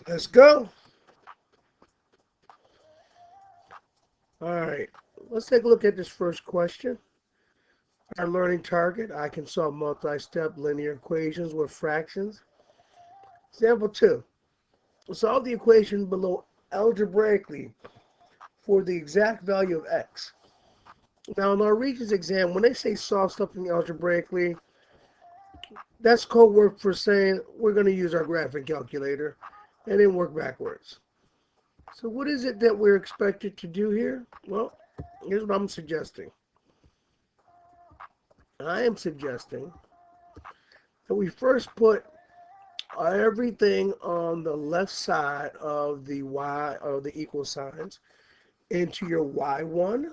Let's go. All right. Let's take a look at this first question. Our learning target, I can solve multi-step linear equations with fractions. Example 2. Solve the equation below algebraically for the exact value of x. Now, in our Regents exam, when they say solve something algebraically, that's code word for saying we're going to use our graphing calculator and then work backwards. So what is it that we're expected to do here? Well, here's what I'm suggesting. I am suggesting that we first put everything on the left side of the y or the equal signs into your y1,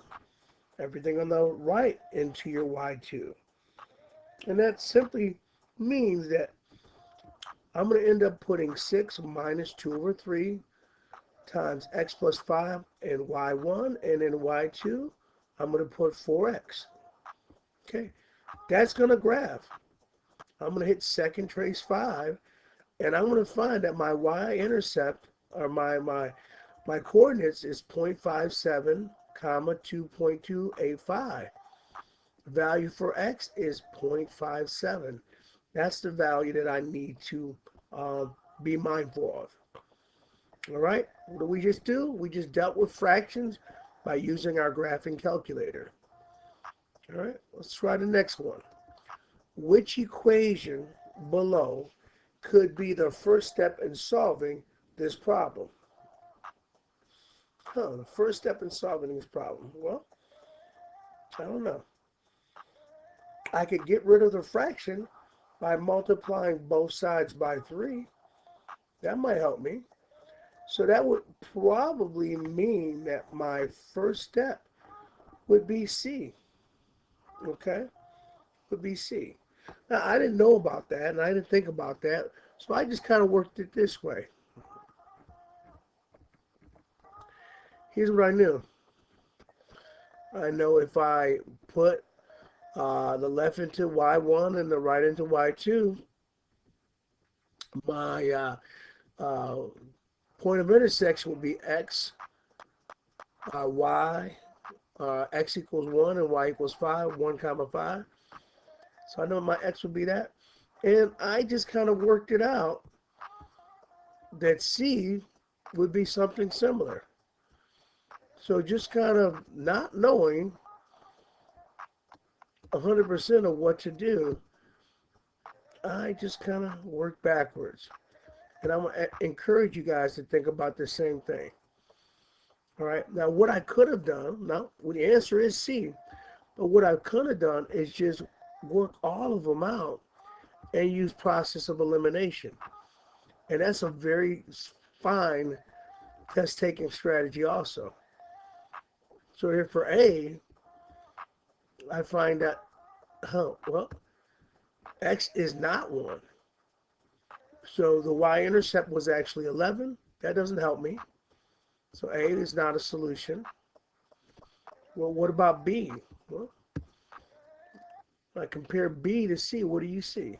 everything on the right into your y2. And that simply means that I'm going to end up putting 6 minus 2 over 3 times x plus 5 in y1, and in y2, I'm going to put 4x. Okay, that's going to graph. I'm going to hit second trace 5, and I'm going to find that my y-intercept, or my coordinates, is 0.57, comma 2.285. Value for x is 0.57. That's the value that I need to be mindful of. All right, what did we just do? We just dealt with fractions by using our graphing calculator. All right, let's try the next one. Which equation below could be the first step in solving this problem? The first step in solving this problem. Well, I don't know. I could get rid of the fraction by multiplying both sides by 3. That might help me. So that would probably mean that my first step would be C. Okay? Would be C. Now, I didn't know about that, and I didn't think about that, so I just kind of worked it this way. Here's what I knew. I know if I put the left into y1 and the right into y2, my point of intersection will be x, y, x equals 1 and y equals 5, 1 comma 5. So I know my x would be that. And I just kind of worked it out that C would be something similar. So just kind of not knowing 100% of what to do, I just kind of worked backwards. And I'm going to encourage you guys to think about the same thing. All right. Now, what I could have done, now, the answer is C. But what I could have done is just work all of them out and use process of elimination. And that's a very fine test-taking strategy also. So here for A, I find that, well, x is not 1. So the y-intercept was actually 11. That doesn't help me. So A is not a solution. Well, what about B? Well, I compare B to C. What do you see?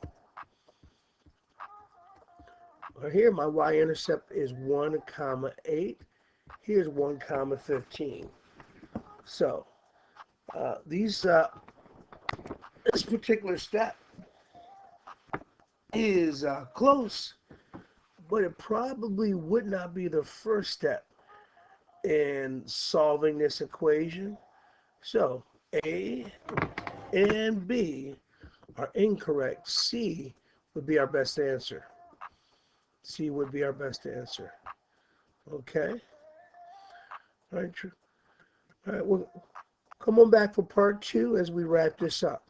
Well, here my y-intercept is 1 comma 8. Here's 1 comma 15. So this particular step is close, but it probably would not be the first step in solving this equation. So A and B are incorrect. C would be our best answer. C would be our best answer. Okay. All right. All right. Well, come on back for part 2 as we wrap this up.